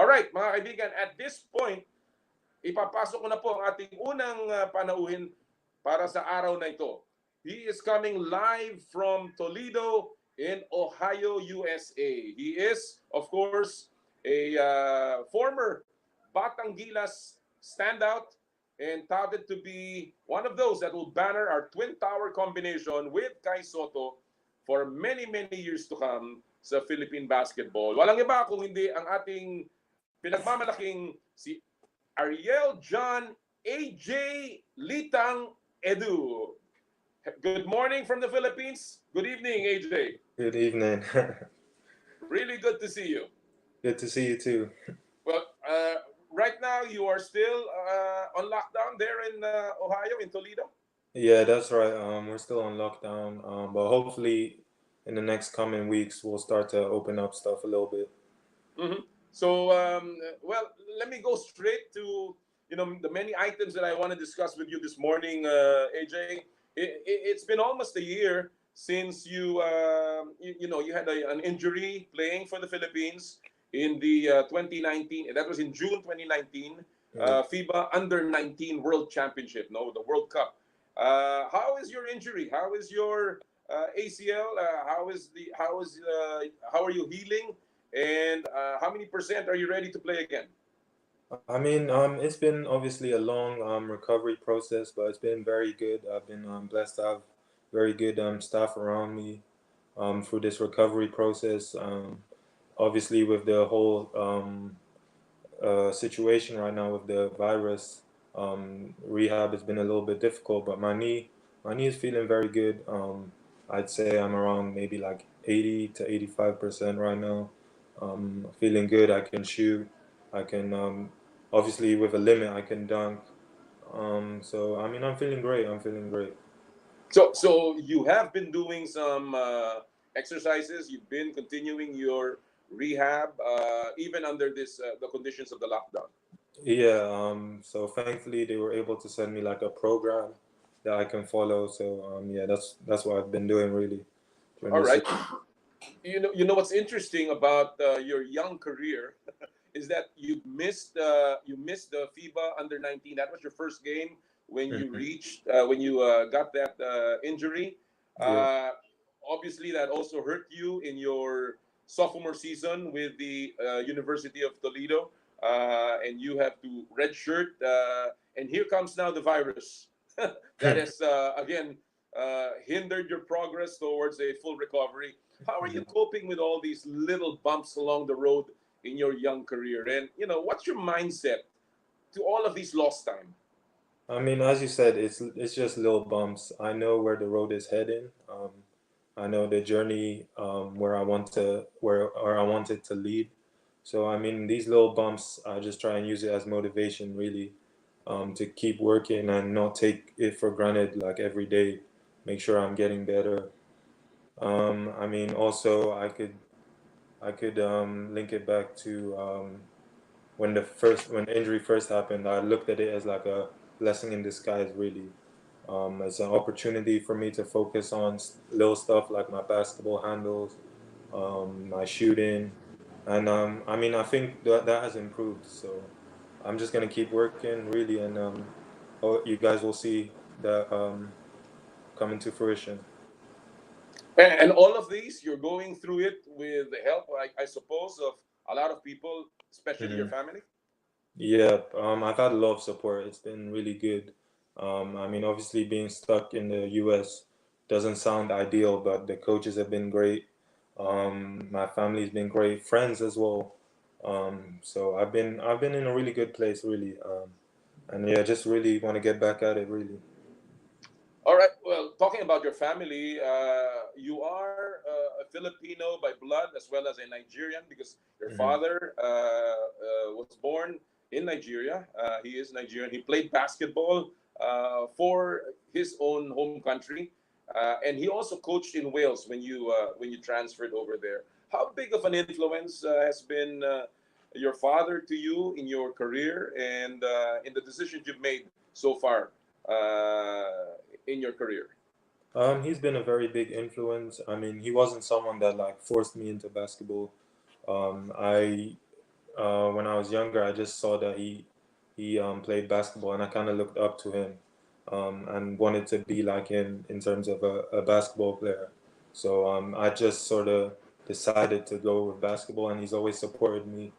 Alright, mga kaibigan, at this point, ipapasok ko na po ang ating unang panauhin para sa araw na ito. He is coming live from Toledo in Ohio, USA. He is, of course, a former Batang Gilas standout and touted to be one of those that will banner our Twin Tower combination with Kai Soto for many, many years to come sa Philippine basketball. Walang iba kung hindi ang ating pinagmamalaking si Ariel John AJ Litang Edu. Good morning from the Philippines. Good evening, AJ. Good evening. Really good to see you. Good to see you too. Well, right now you are still on lockdown there in Ohio, in Toledo? Yeah, that's right. We're still on lockdown, but hopefully in the next coming weeks we'll start to open up stuff a little bit. Mm-hmm. So, well, let me go straight to the many items that I want to discuss with you this morning, AJ. It's been almost a year since you had an injury playing for the Philippines in the 2019. That was in June 2019 FIBA Under 19 World Championship, no, the World Cup. How is your injury? How is your ACL? How are you healing? And how many percent are you ready to play again? I mean, it's been obviously a long recovery process, but it's been very good. I've been blessed to have very good staff around me through this recovery process. Obviously, with the whole situation right now with the virus, rehab has been a little bit difficult. But my knee is feeling very good. I'd say I'm around maybe like 80 to 85% right now. Feeling good. I can shoot. I can obviously with a limit I can dunk. So I mean I'm feeling great. I'm feeling great. So you have been doing some exercises. You've been continuing your rehab even under this the conditions of the lockdown. Yeah. So thankfully they were able to send me like a program that I can follow. So yeah, that's what I've been doing really during All this. right. You know what's interesting about your young career is that you missed the FIBA Under 19. That was your first game when you Mhm. reached when you got that injury. Yeah. Uh, Obviously, that also hurt you in your sophomore season with the University of Toledo, and you have to redshirt. And here comes now the virus that has again hindered your progress towards a full recovery. How are you coping with all these little bumps along the road in your young career? And what's your mindset to all of these lost time? I mean, as you said, it's just little bumps. I know where the road is heading. I know the journey where I wanted to lead. So I mean, these little bumps, I just try and use it as motivation, really, to keep working and not take it for granted. Like every day, make sure I'm getting better. I mean, also I could link it back to when the injury first happened. I looked at it as like a blessing in disguise, really. It's an opportunity for me to focus on little stuff like my basketball handles, my shooting, and I mean I think that has improved. So I'm just gonna keep working really, and you guys will see that coming to fruition. And all of these, you're going through it with the help, I suppose, of a lot of people, especially your Hmm. family. Yeah, I've had a lot of support. It's been really good. I mean, obviously being stuck in the US doesn't sound ideal, but the coaches have been great. My family's been great, friends as well. So I've been in a really good place, really. And yeah, just really want to get back at it, really. All right. Well, talking about your family, you are a Filipino by blood as well as a Nigerian because your Hmm. father was born in Nigeria. He is Nigerian. He played basketball for his own home country, and he also coached in Wales when you transferred over there. How big of an influence has been your father to you in your career and in the decisions you've made so far? In your career? He's been a very big influence. I mean, he wasn't someone that like forced me into basketball. I when I was younger, I just saw that he played basketball, and I kind of looked up to him, and wanted to be like him in terms of a basketball player. So I just sort of decided to go with basketball, and he's always supported me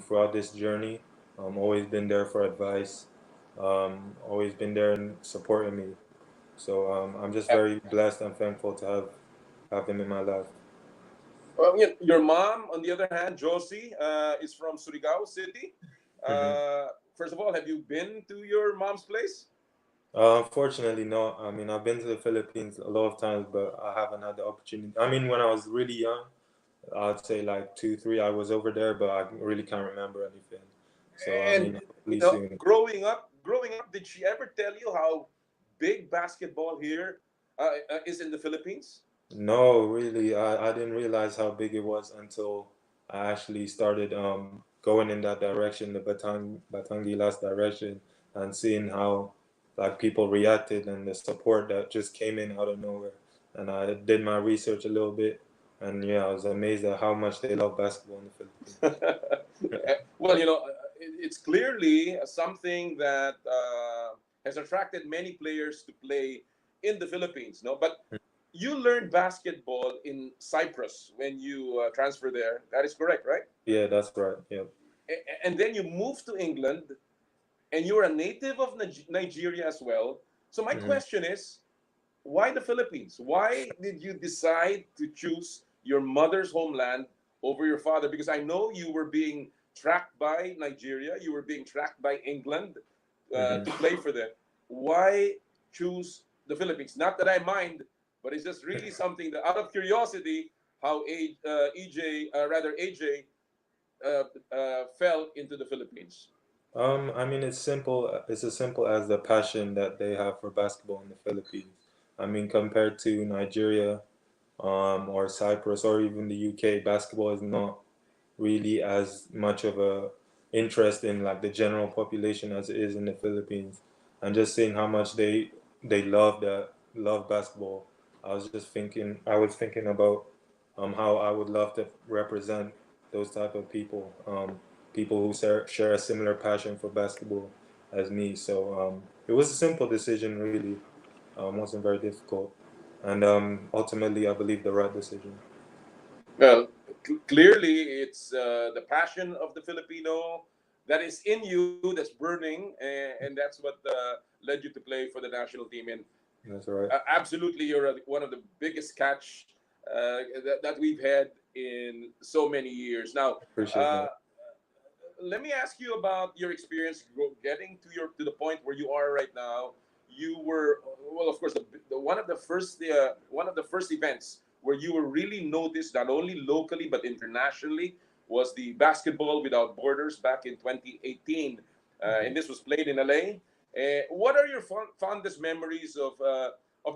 throughout this journey. Always been there for advice, always been there and supporting me. So I'm just Uh, very blessed and thankful to have him in my life. Well, your mom, on the other hand, Josie, is from Surigao City. Hmm. Uh, First of all, have you been to your mom's place? Unfortunately, no. I mean, I've been to the Philippines a lot of times, but I haven't had the opportunity. I mean, when I was really young, I'd say like two, three, I was over there, but I really can't remember anything. So, I And mean, hopefully soon. growing up, did she ever tell you how big basketball here is in the Philippines? No, really, I didn't realize how big it was until I actually started going in that direction, the Batangilas direction, and seeing how like people reacted and the support that just came in out of nowhere. And I did my research a little bit, and yeah, I was amazed at how much they love basketball in the Philippines. Well, it's clearly something that has attracted many players to play in the Philippines. No, but you learned basketball in Cyprus when you transferred there. That is correct, right? Yeah, that's right. Yeah. And then you moved to England, and you're a native of Nigeria as well. So my Hmm. question is, why the Philippines? Why did you decide to choose your mother's homeland over your father? Because I know you were being tracked by Nigeria, you were being tracked by England Hmm. to play for them. Why choose the Philippines? Not that I mind, but it's just really something that, out of curiosity, how AJ fell into the Philippines. I mean, it's simple. It's as simple as the passion that they have for basketball in the Philippines. I mean, compared to Nigeria, or Cyprus, or even the UK, basketball is not really as much of a interest in like the general population as it is in the Philippines. And just seeing how much they love basketball, I was thinking about how I would love to represent those type of people, people who share a similar passion for basketball as me. So it was a simple decision, really. Wasn't very difficult, and ultimately, I believe the right decision. Well, clearly, it's the passion of the Filipino that is in you that's burning, and that's what led you to play for the national team. And That's right. absolutely, you're one of the biggest catch that we've had in so many years. Now, Appreciate uh, that. let me ask you about your experience getting to the point where you are right now. You were, well, of course, one of the first events where you were really noticed not only locally but internationally was the Basketball Without Borders back in 2018, and this was played in LA. What are your fondest memories of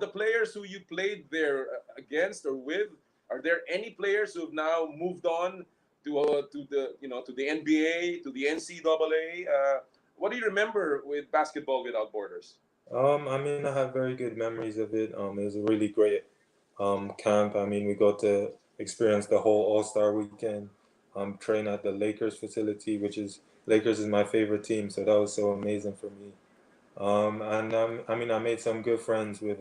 the players who you played there against or with? Are there any players who have now moved on to the NBA, to the NCAA? What do you remember with Basketball Without Borders? I mean, I have very good memories of it. It was a really great camp. I mean, we got to experience the whole All-Star weekend. Train at the Lakers facility, which is Lakers is my favorite team, so that was so amazing for me. And I mean, I made some good friends with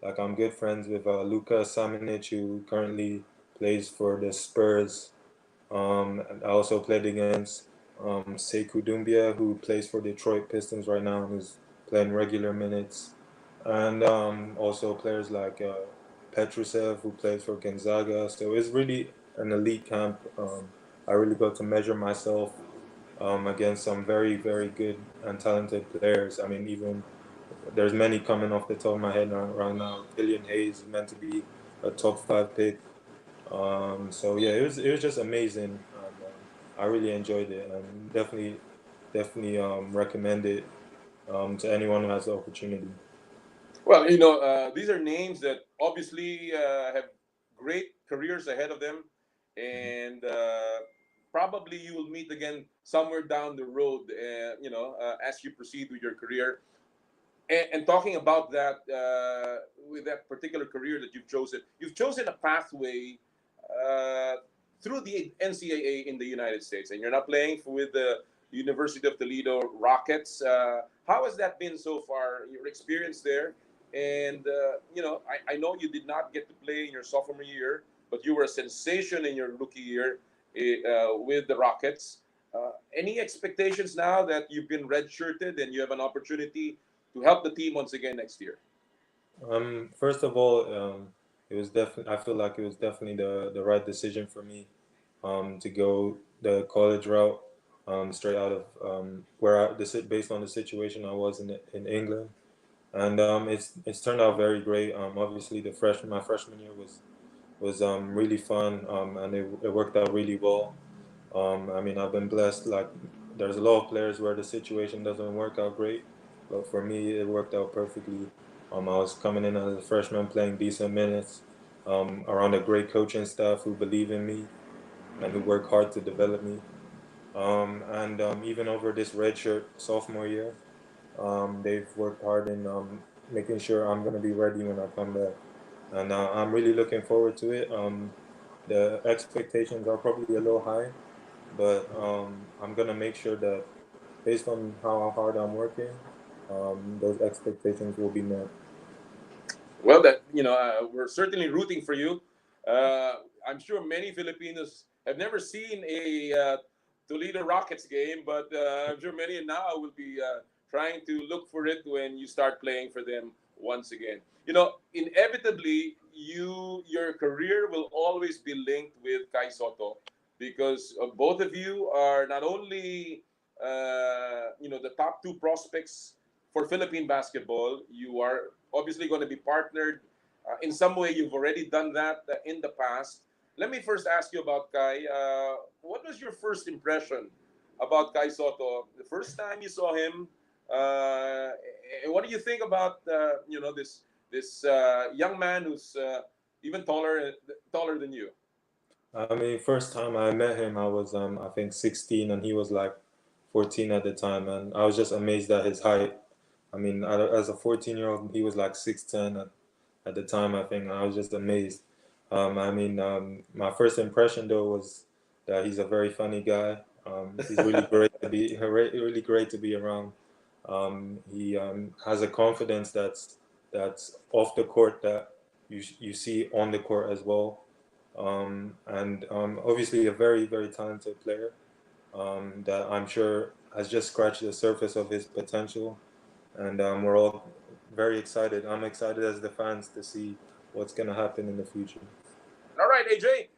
like I'm good friends with Luka Samanic, who currently plays for the Spurs. And I also played against Sekou Doumbia, who plays for Detroit Pistons right now and is playing regular minutes. And also players like Petrusev, who plays for Gonzaga. So it's really an elite camp. I really got to measure myself against some very, very good and talented players. I mean, even there's many coming off the top of my head right now. Killian Hayes is meant to be a top five pick. So yeah, it was just amazing, and I really enjoyed it, and definitely recommend it to anyone who has the opportunity. Well, these are names that obviously have great careers ahead of them, Mhm. and probably you will meet again somewhere down the road. As you proceed with your career. And talking about that, with that particular career that you've chosen a pathway uh, through the NCAA in the United States, and you're not playing with the University of Toledo Rockets. How has that been so far? Your experience there, and I know you did not get to play in your sophomore year, but you were a sensation in your rookie year with the Rockets. Any expectations now that you've been redshirted and you have an opportunity to help the team once again next year? First of all, it was definitely. I feel like it was definitely the right decision for me, to go the college route, straight out of based on the situation I was in England, and it's turned out very great. Obviously, my freshman year was really fun, and it worked out really well. I mean, I've been blessed. Like, there's a lot of players where the situation doesn't work out great, but for me, it worked out perfectly. I was coming in as a freshman, playing decent minutes, around a great coaching staff who believe in me and who work hard to develop me. And even over this redshirt sophomore year, they've worked hard in making sure I'm going to be ready when I come back, and I'm really looking forward to it. The expectations are probably a little high, but I'm gonna make sure that based on how hard I'm working, those expectations will be met. Well, that we're certainly rooting for you. I'm sure many Filipinos have never seen a Toledo Rockets game, but I'm sure many now will be trying to look for it when you start playing for them once again. Inevitably, your career will always be linked with Kai Soto because both of you are not only the top two prospects for Philippine basketball. You are obviously going to be partnered in some way. You've already done that in the past. Let me first ask you about Kai. What was your first impression about Kai Soto the first time you saw him? And what do you think about this young man who's even taller than you? I mean, first time I met him, I was I think 16, and he was like 14 at the time, and I was just amazed at his height. I mean, as a 14-year-old, he was like 6'10" at the time, I think. And I was just amazed. I mean, my first impression though was that he's a very funny guy. He's really great to be really great to be around. He has a confidence that's off the court that you see on the court as well, and obviously a very talented player, that I'm sure has just scratched the surface of his potential, and we're all very excited. I'm excited as the fans to see what's gonna happen in the future. All right, AJ.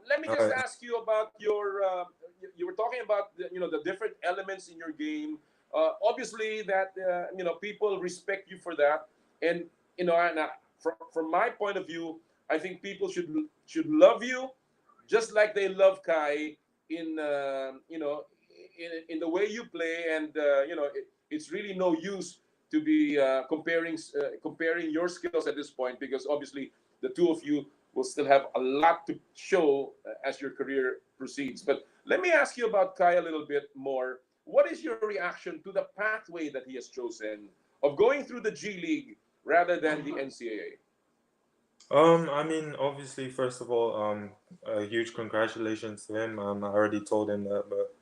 Let me All just right. ask you about your. You were talking about the different elements in your game. Obviously, that people respect you for that, and from my point of view, I think people should love you, just like they love Kai in in the way you play, and it's really no use to be comparing your skills at this point because obviously the two of you will still have a lot to show as your career proceeds. But let me ask you about Kai a little bit more. What is your reaction to the pathway that he has chosen of going through the G League rather than the NCAA? I mean, obviously, first of all, a huge congratulations to him. I already told him that, but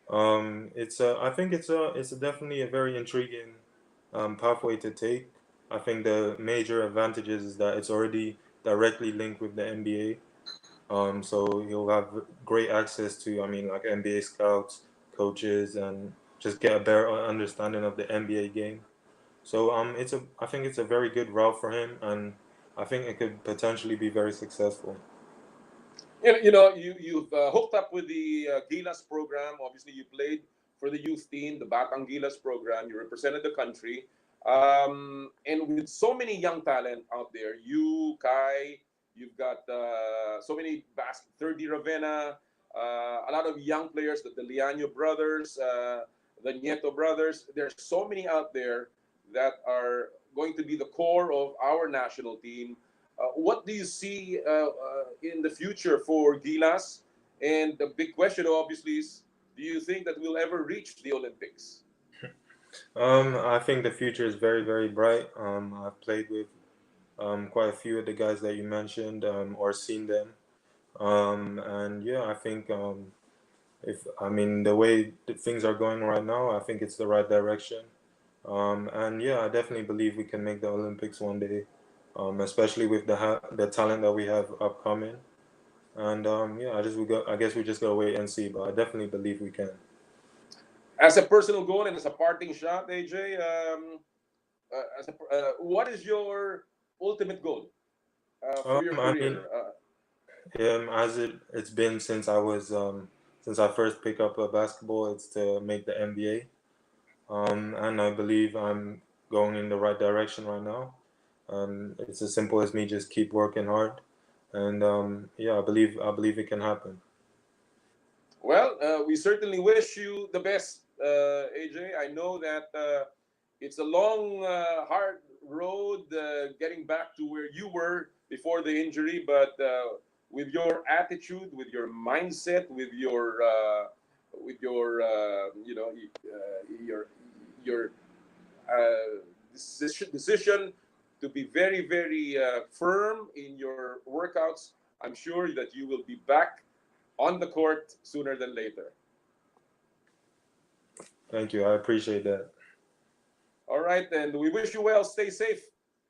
I think it's definitely a very intriguing pathway to take. I think the major advantages is that it's already directly linked with the NBA. So he'll have great access to, I mean, like NBA scouts, coaches, and just get a better understanding of the NBA game. So I think it's a very good route for him, and I think it could potentially be very successful. You've hooked up with the Gilas program. Obviously, you played for the youth team, the Batang Gilas program. You represented the country, and with so many young talent out there, you, Kai, you've got so many third year Ravenna, a lot of young players, the Liano brothers, the Nieto brothers. There's so many out there that are going to be the core of our national team. What do you see in the future for Gilas? And the big question, obviously, is do you think that we'll ever reach the Olympics? I think the future is very bright. I've played with quite a few of the guys that you mentioned, or seen them. And yeah, I think if I mean the way that things are going right now, I think it's the right direction. And yeah, I definitely believe we can make the Olympics one day, especially with the talent that we have upcoming. And yeah, I guess we just gotta wait and see. But I definitely believe we can. As a personal goal and as a parting shot, AJ, what is your ultimate goal for your I mean, career? as it's been since I first picked up basketball, it's to make the NBA. And I believe I'm going in the right direction right now. It's as simple as me just keep working hard, and yeah, I believe it can happen. Well, we certainly wish you the best, AJ. I know that it's a long, hard road getting back to where you were before the injury, but with your attitude, with your mindset, with your, your decision to be very, very firm in your workouts, I'm sure that you will be back on the court sooner than later. Thank you. I appreciate that. All right, and we wish you well. Stay safe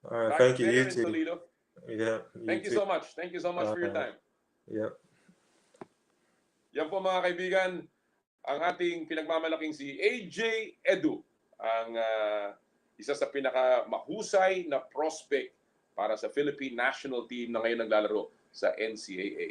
All right. back Thank you. there You in too. Toledo. Yeah. You Thank you too. so much. Thank you so much for your Uh, time. yep. Yan po mga kaibigan, ang ating pinagmamalaking si AJ Edu, ang isa sa pinakamahusay na prospect para sa Philippine national team na ngayon naglalaro sa NCAA.